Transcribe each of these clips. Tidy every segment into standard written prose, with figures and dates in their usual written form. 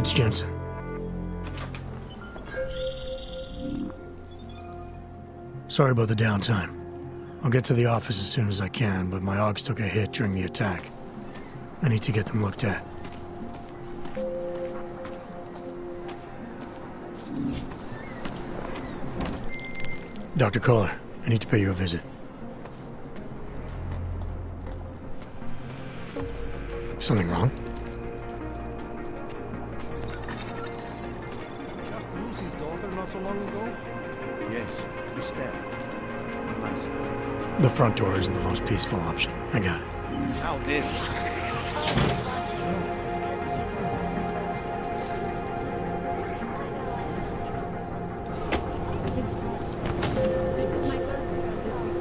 It's Jensen. Sorry about the downtime. I'll get to the office as soon as I can, but my Augs took a hit during the attack. I need to get them looked at. Dr. Kohler, I need to pay you a visit. Something wrong? Just lose his daughter not so long ago? Yes, we stabbed. Nice. The front door isn't the most peaceful option. I got it. Now this.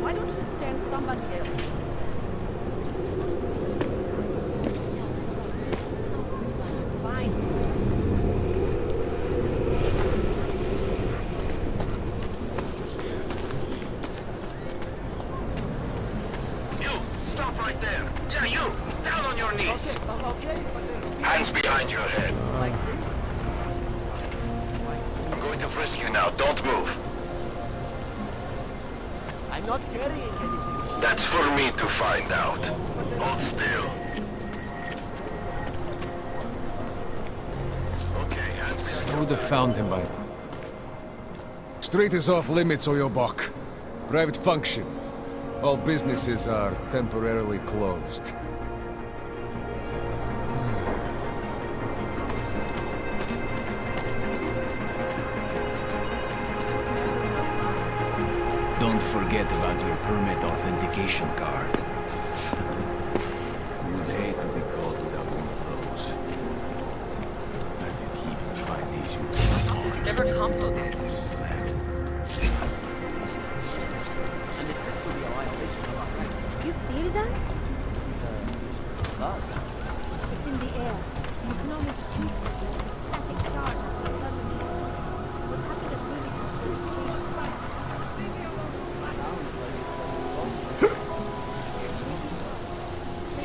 Why don't you stand somebody else? Fine. You! Stop right there! Yeah, you! Down on your knees! Okay. Hands behind your head. I'm going to frisk you now. Don't move. I'm not carrying anything. That's for me to find out. Hold still. Okay, hands behind I would have found him by... Street is off limits, or your buck. Private function. All businesses are temporarily closed. Don't forget about your permit authentication card. You'd hate to be caught without one of those. I did even find these unique Never come to this. You feel that? It's in the air. You can almost choose it. Static charge has been suddenly. We'll have to approve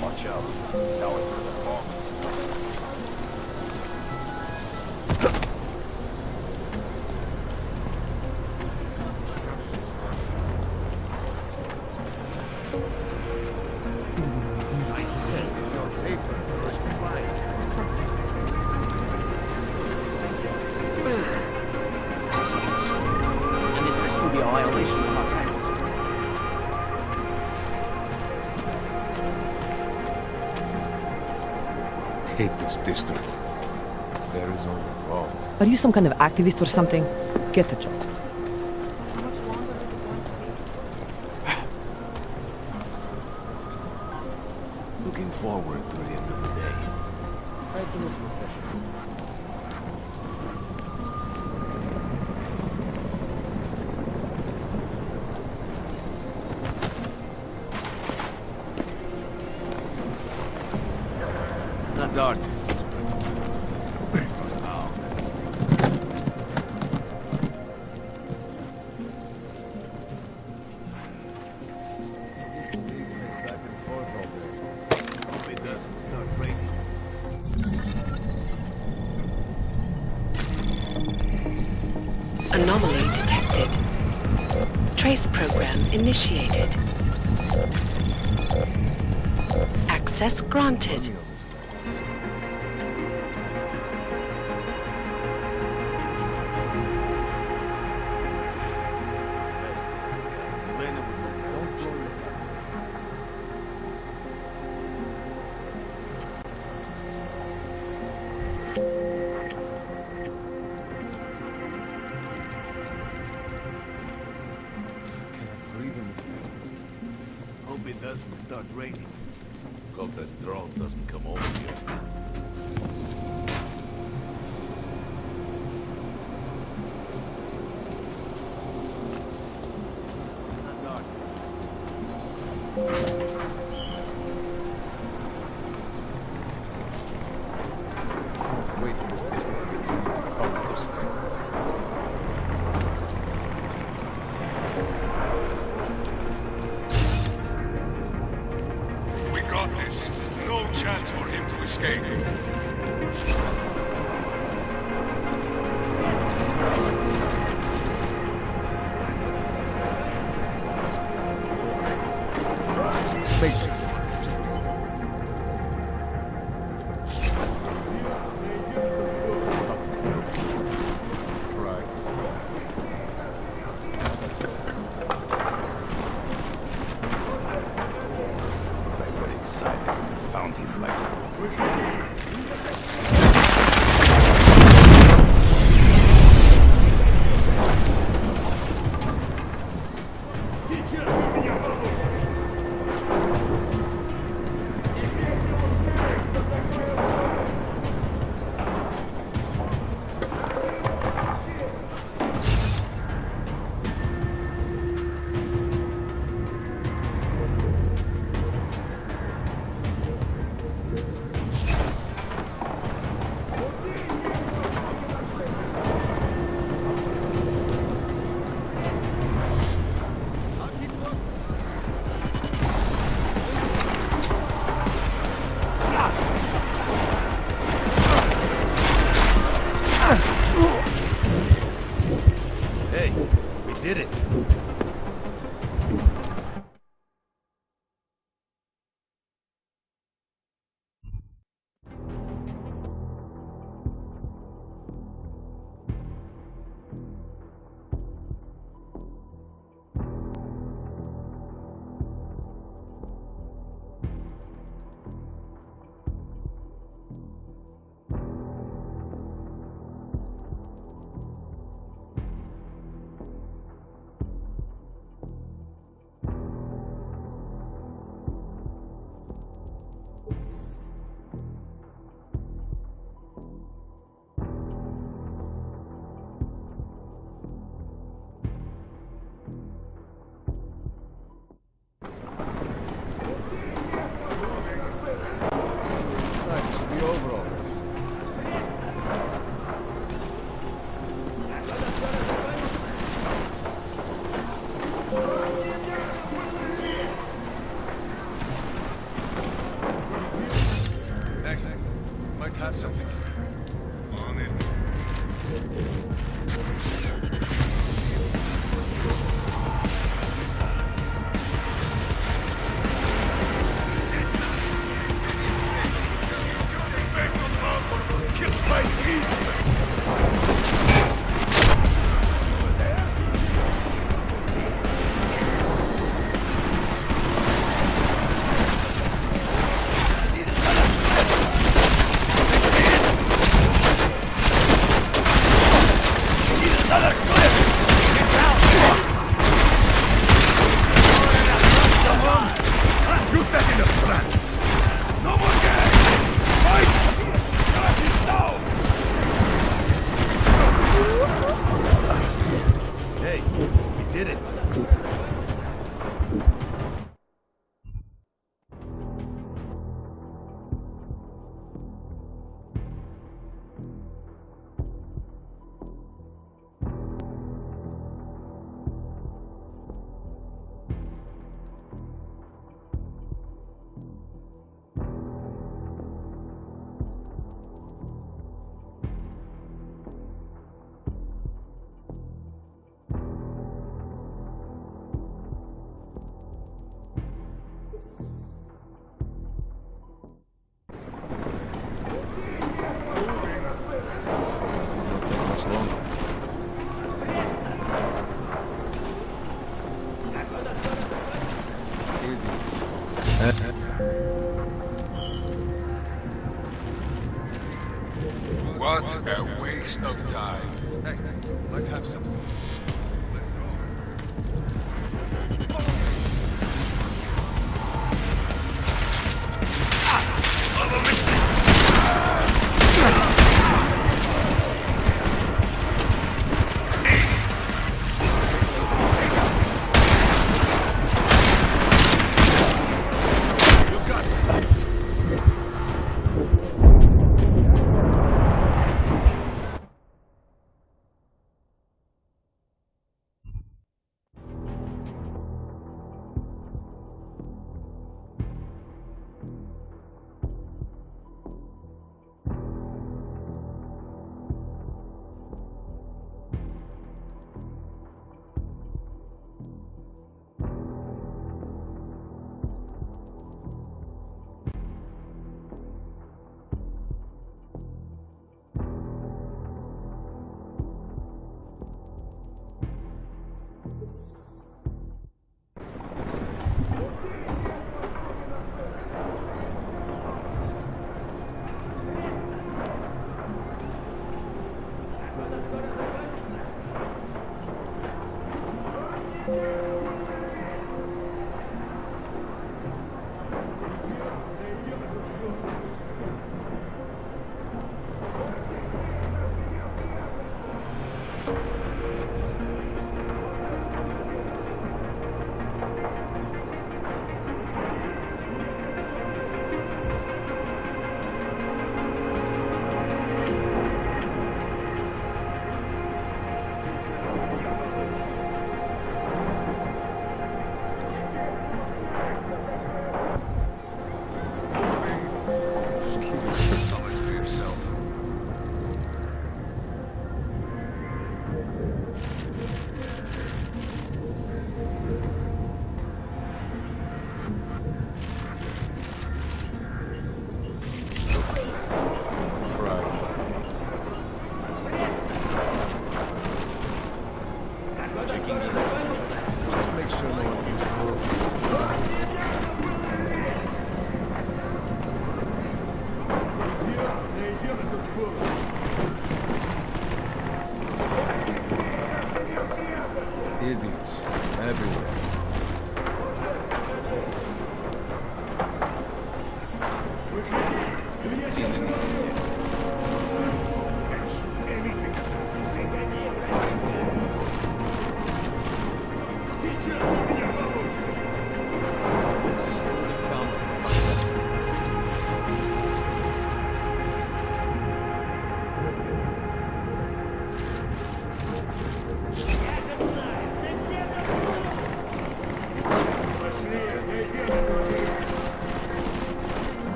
Watch out. Now it's for the bomb. And it has to be a violation of our rights. Hate this district. There is only wrong. Are you some kind of activist or something? Get a job. Looking forward to the end of the day. Try to look professional. Not art. Hope it doesn't start raining. Anomaly detected. Trace program initiated. Access granted. Hope it doesn't start raining. Hope that drone doesn't come over here. Wait for this district to get covered this way. We got this. No chance for him to escape. Basic. Right. If I were inside, I would have found him by now. Hey, we did it. Sucks to be over already. Hey, might have something. On it. Hey, we did it. This is not taking much longer. What a waste of time. Hey, might have something. Let's go.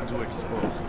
Too exposed.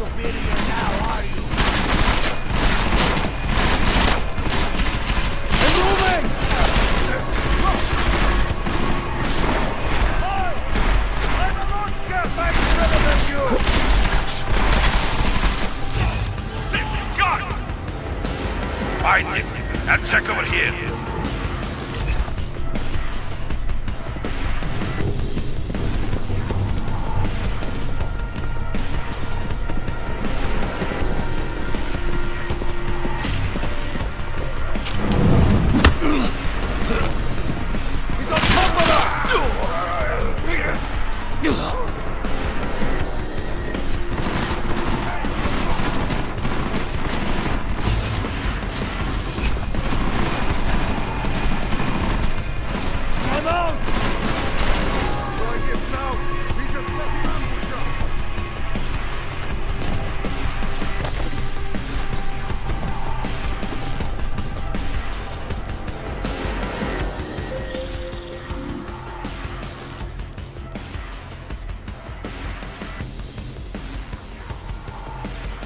superior now, are you? They're moving! I'm a lot scared by better than you! God! Find him. Now check over here.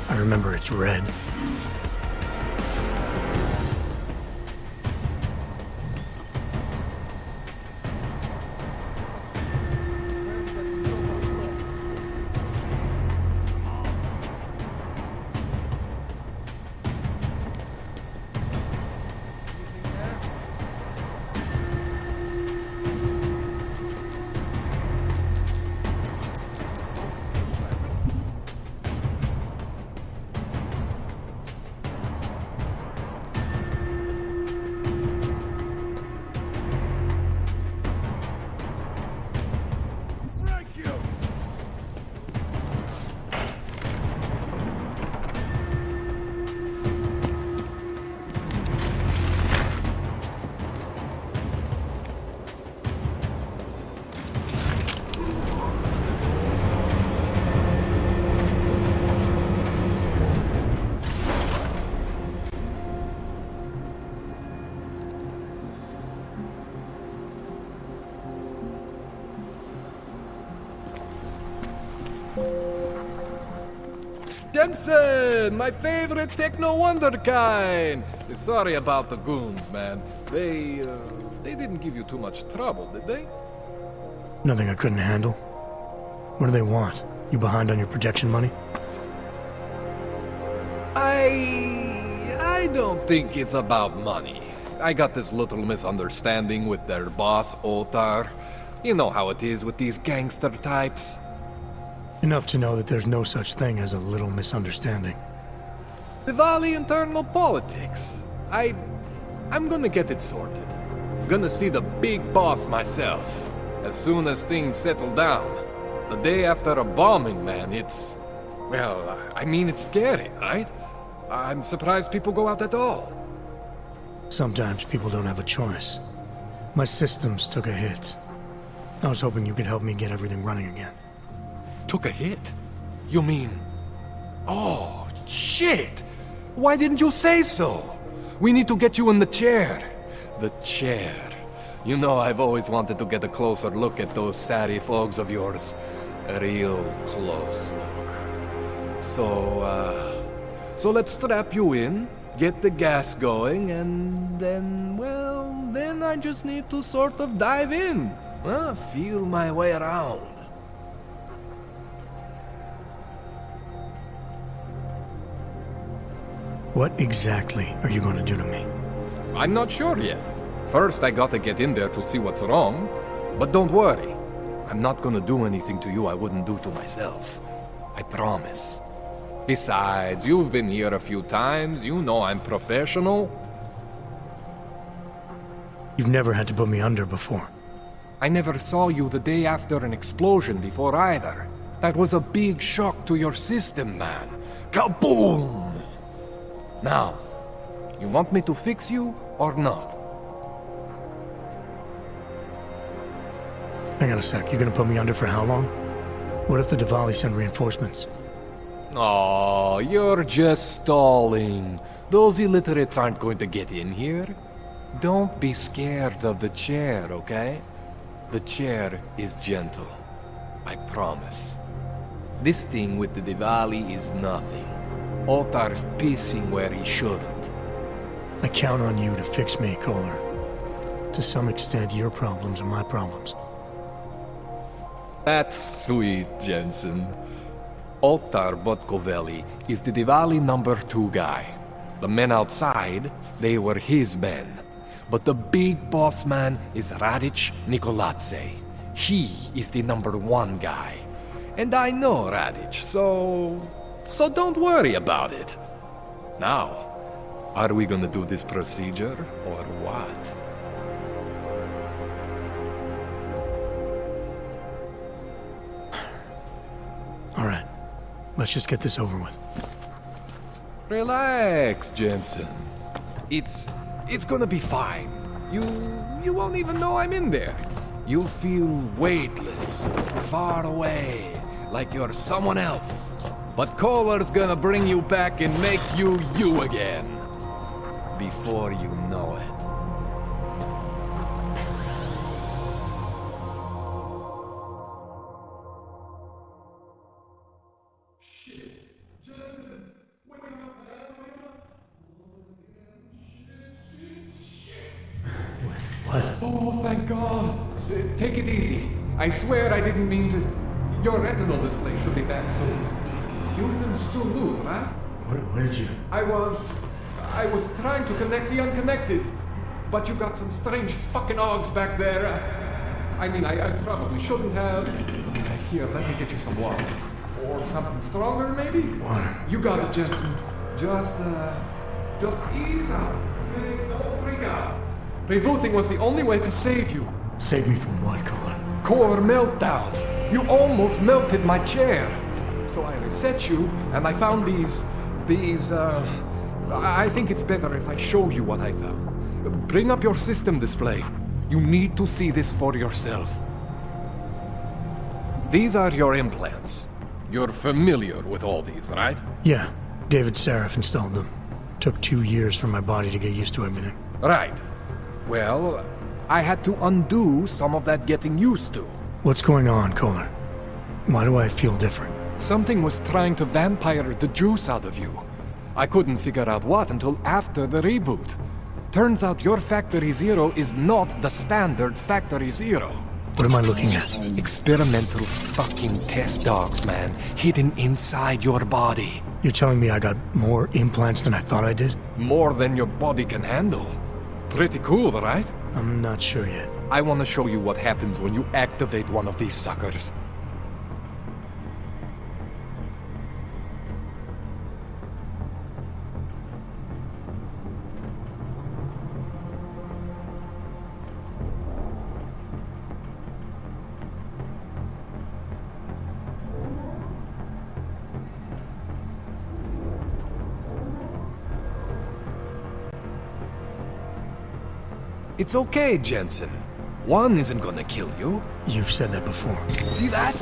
I remember it's red. Jensen, my favorite techno wonderkind. Sorry about the goons, man. They didn't give you too much trouble, did they? Nothing I couldn't handle. What do they want? You behind on your protection money? I don't think it's about money. I got this little misunderstanding with their boss, Otar. You know how it is with these gangster types. Enough to know that there's no such thing as a little misunderstanding. Diwali internal politics. I'm gonna get it sorted. Gonna see the big boss myself. As soon as things settle down. The day after a bombing, man, it's... Well, I mean, it's scary, right? I'm surprised people go out at all. Sometimes people don't have a choice. My systems took a hit. I was hoping you could help me get everything running again. Took a hit? You mean... Oh, shit! Why didn't you say so? We need to get you in the chair. The chair. You know I've always wanted to get a closer look at those satty folks of yours. A real close look. So let's strap you in, get the gas going, and then, well, then I just need to sort of dive in. Feel my way around. What exactly are you going to do to me? I'm not sure yet. First, I gotta get in there to see what's wrong. But don't worry. I'm not gonna do anything to you I wouldn't do to myself. I promise. Besides, you've been here a few times. You know I'm professional. You've never had to put me under before. I never saw you the day after an explosion before either. That was a big shock to your system, man. Kaboom! Now, you want me to fix you or not? Hang on a sec, you're gonna put me under for how long? What if the Diwali send reinforcements? Oh, you're just stalling. Those illiterates aren't going to get in here. Don't be scared of the chair, okay? The chair is gentle. I promise. This thing with the Diwali is nothing. Ottar's pissing where he shouldn't. I count on you to fix me, Kohler. To some extent, your problems are my problems. That's sweet, Jensen. Ottar Botkoveli is the Diwali #2 guy. The men outside, they were his men. But the big boss man is Radic Nikoladze. He is the #1 guy. And I know Radic, so don't worry about it. Now, are we gonna do this procedure, or what? All right, let's just get this over with. Relax, Jensen. It's gonna be fine. You won't even know I'm in there. You'll feel weightless, far away, like you're someone else. But Kohler's gonna bring you back and make you you again. Before you know it. Oh, thank God. Take it easy. I swear I didn't mean to. Your retinal display should be back soon. You can still move, right? Where did you... I was trying to connect the unconnected. But you got some strange fucking Augs back there. I mean, I probably shouldn't have. Here, let me get you some water. Or something stronger, maybe? Water. You got it, Jensen. Just ease out. Don't freak out. Rebooting was the only way to save you. Save me from what, Kohler? Core meltdown. You almost melted my chair. So I reset you, and I found these, I think it's better if I show you what I found. Bring up your system display. You need to see this for yourself. These are your implants. You're familiar with all these, right? Yeah, David Sarif installed them. Took 2 years for my body to get used to everything. Right. Well, I had to undo some of that getting used to. What's going on, Kohler? Why do I feel different? Something was trying to vampire the juice out of you. I couldn't figure out what until after the reboot. Turns out your Factory Zero is not the standard Factory Zero. What am I looking at? Experimental fucking test dogs, man. Hidden inside your body. You're telling me I got more implants than I thought I did? More than your body can handle. Pretty cool, right? I'm not sure yet. I want to show you what happens when you activate one of these suckers. It's okay, Jensen. One isn't gonna kill you. You've said that before. See that?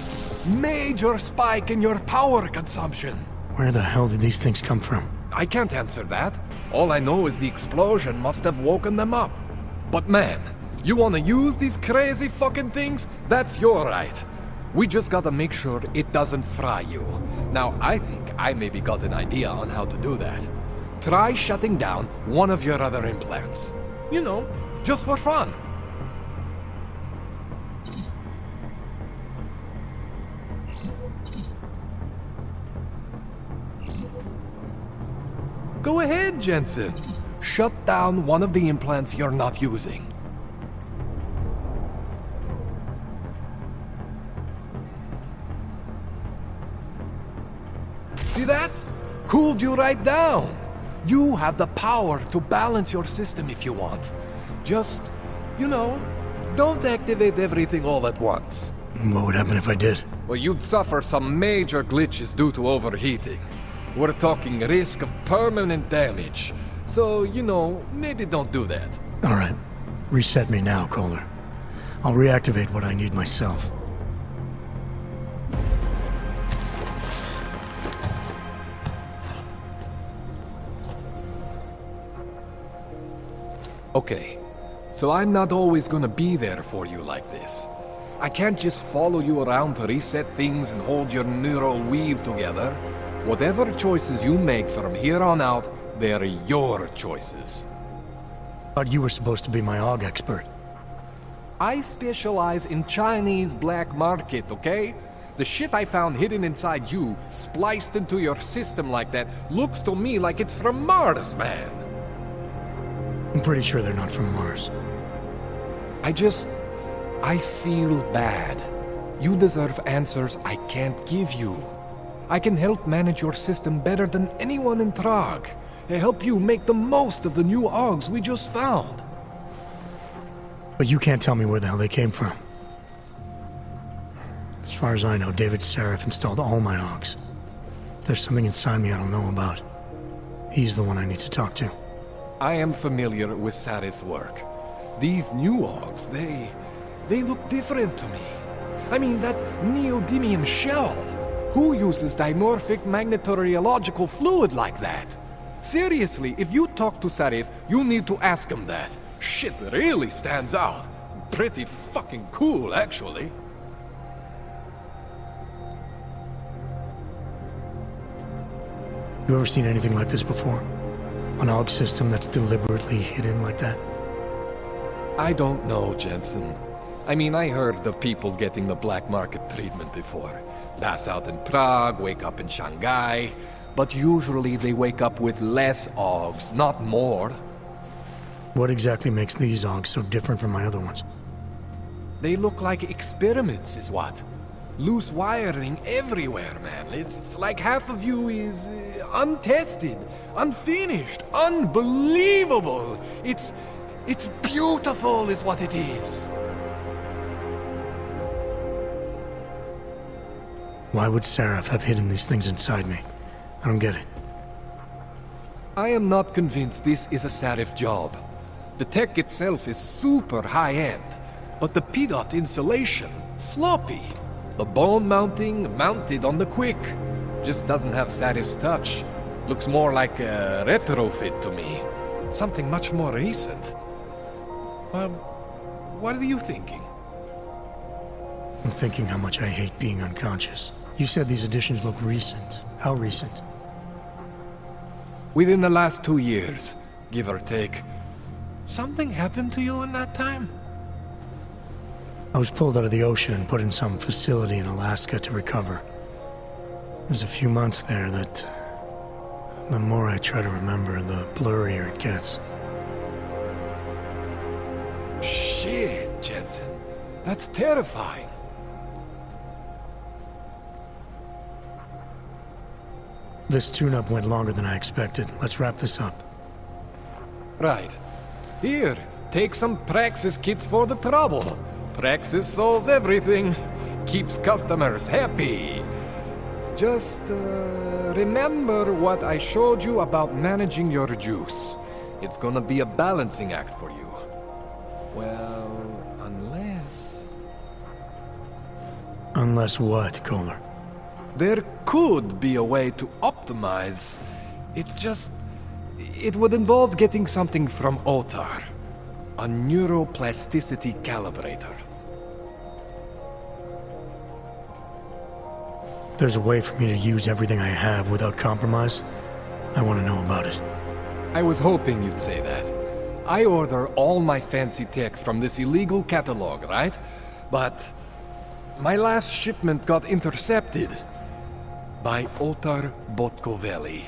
Major spike in your power consumption. Where the hell did these things come from? I can't answer that. All I know is the explosion must have woken them up. But man, you wanna use these crazy fucking things? That's your right. We just gotta make sure it doesn't fry you. Now, I think I maybe got an idea on how to do that. Try shutting down one of your other implants. You know, just for fun. Go ahead, Jensen. Shut down one of the implants you're not using. See that? Cooled you right down. You have the power to balance your system if you want. Just, you know, don't activate everything all at once. What would happen if I did? Well, you'd suffer some major glitches due to overheating. We're talking risk of permanent damage. So, you know, maybe don't do that. All right. Reset me now, Kohler. I'll reactivate what I need myself. Okay, so I'm not always gonna be there for you like this. I can't just follow you around to reset things and hold your neural weave together. Whatever choices you make from here on out, they're your choices. Thought you were supposed to be my AUG expert. I specialize in Chinese black market, okay? The shit I found hidden inside you, spliced into your system like that, looks to me like it's from Mars, man. I'm pretty sure they're not from Mars. I feel bad. You deserve answers I can't give you. I can help manage your system better than anyone in Prague. I help you make the most of the new AUGs we just found. But you can't tell me where the hell they came from. As far as I know, David Seraph installed all my AUGs. If there's something inside me I don't know about, he's the one I need to talk to. I am familiar with Sarah's work. These new AUGs, they look different to me. I mean, that neodymium shell. Who uses dimorphic magnetorheological fluid like that? Seriously, if you talk to Sarif, you need to ask him that. Shit really stands out. Pretty fucking cool, actually. You ever seen anything like this before? An AUG system that's deliberately hidden like that? I don't know, Jensen. I mean, I heard of people getting the black market treatment before. Pass out in Prague, wake up in Shanghai. But usually they wake up with less AUGs, not more. What exactly makes these AUGs so different from my other ones? They look like experiments, is what. Loose wiring everywhere, man. It's like half of you is untested, unfinished, unbelievable. It's beautiful, is what it is. Why would Seraph have hidden these things inside me? I don't get it. I am not convinced this is a Sarif job. The tech itself is super high-end, but the PDOT insulation, sloppy. The bone mounting, mounted on the quick. Just doesn't have Sarif's touch. Looks more like a retrofit to me. Something much more recent. What are you thinking? I'm thinking how much I hate being unconscious. You said these additions look recent. How recent? Within the last 2 years, give or take. Something happened to you in that time? I was pulled out of the ocean and put in some facility in Alaska to recover. There's a few months there that... the more I try to remember, the blurrier it gets. Shit, Jensen. That's terrifying. This tune-up went longer than I expected. Let's wrap this up. Right. Here, take some Praxis kits for the trouble. Praxis solves everything. Keeps customers happy. Just, remember what I showed you about managing your juice. It's gonna be a balancing act for you. Well, unless... Unless what, Kohler? There could be a way to optimize. It's just... it would involve getting something from Otar. A neuroplasticity calibrator. There's a way for me to use everything I have without compromise? I want to know about it. I was hoping you'd say that. I order all my fancy tech from this illegal catalog, right? But my last shipment got intercepted by Otar Botkoveli.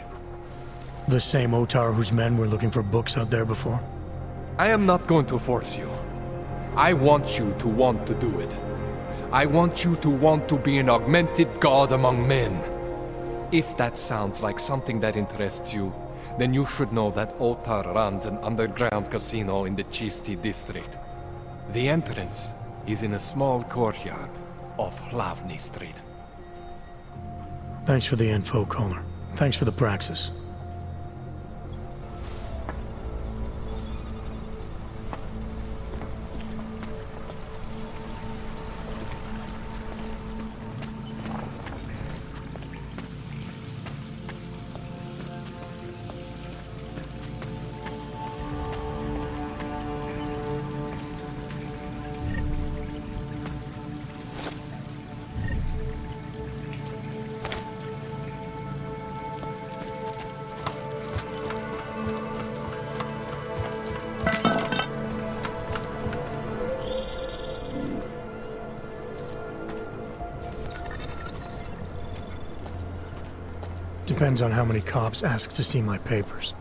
The same Otar whose men were looking for books out there before? I am not going to force you. I want you to want to do it. I want you to want to be an augmented god among men. If that sounds like something that interests you, then you should know that Otar runs an underground casino in the Chisti district. The entrance is in a small courtyard off Hlavny Street. Thanks for the info, Kohler. Thanks for the praxis. Depends on how many cops ask to see my papers.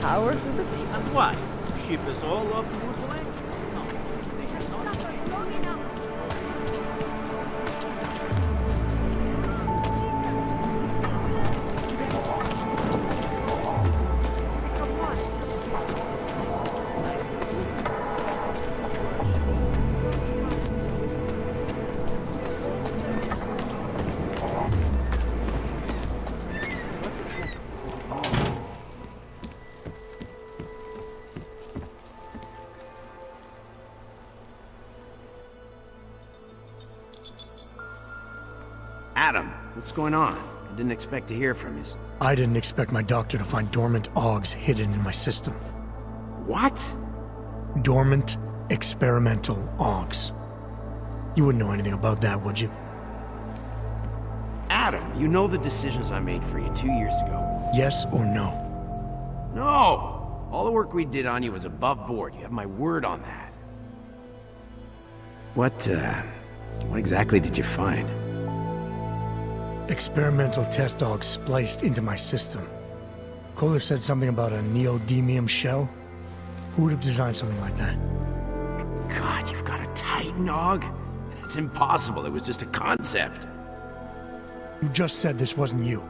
Power to the beat. And why? Ship is all off Woodland? No, they have not. Adam, what's going on? I didn't expect to hear from you. I didn't expect my doctor to find dormant augs hidden in my system. What? Dormant experimental augs. You wouldn't know anything about that, would you? Adam, you know the decisions I made for you 2 years ago. Yes or no? No! All the work we did on you was above board. You have my word on that. What exactly did you find? Experimental test augs spliced into my system. Kohler said something about a neodymium shell. Who would have designed something like that? God, you've got a Titan, Aug? It's impossible. It was just a concept. You just said this wasn't you.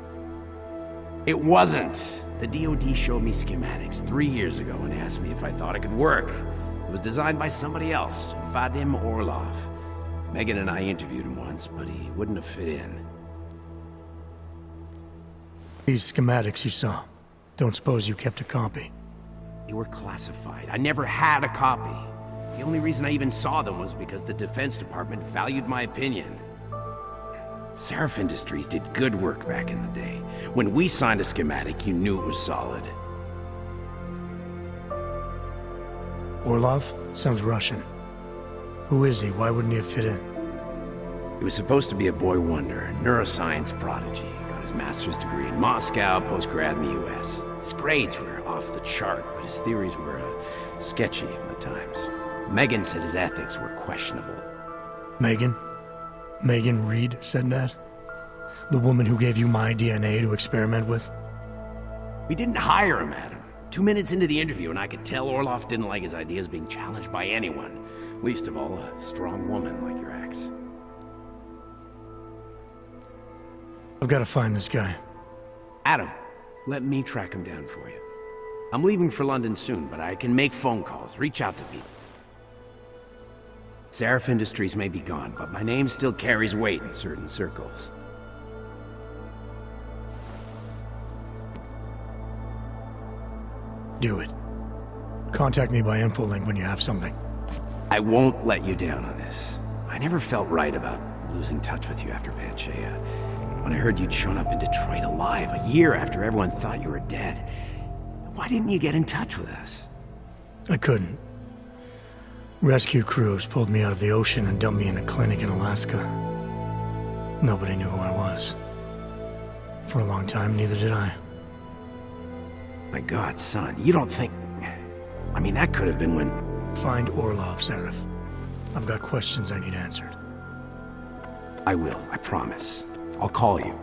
It wasn't. The DoD showed me schematics 3 years ago and asked me if I thought it could work. It was designed by somebody else, Vadim Orlov. Megan and I interviewed him once, but he wouldn't have fit in. These schematics you saw, don't suppose you kept a copy? They were classified. I never had a copy. The only reason I even saw them was because the Defense Department valued my opinion. Seraph Industries did good work back in the day. When we signed a schematic, you knew it was solid. Orlov? Sounds Russian. Who is he? Why wouldn't he have fit in? He was supposed to be a boy wonder, a neuroscience prodigy. Got his master's degree in Moscow, post-grad in the US. His grades were off the chart, but his theories were sketchy at times. Megan said his ethics were questionable. Megan? Megan Reed said that? The woman who gave you my DNA to experiment with? We didn't hire him, Adam. 2 minutes into the interview, and I could tell Orlov didn't like his ideas being challenged by anyone. Least of all, a strong woman like your ex. I've got to find this guy. Adam, let me track him down for you. I'm leaving for London soon, but I can make phone calls, reach out to people. Seraph Industries may be gone, but my name still carries weight in certain circles. Do it. Contact me by infolink when you have something. I won't let you down on this. I never felt right about losing touch with you after Panchea. When I heard you'd shown up in Detroit alive a year after everyone thought you were dead, why didn't you get in touch with us? I couldn't. Rescue crews pulled me out of the ocean and dumped me in a clinic in Alaska. Nobody knew who I was. For a long time, neither did I. My God, son, you don't think... I mean, that could have been when... Find Orlov, Seraph. I've got questions I need answered. I will, I promise. I'll call you.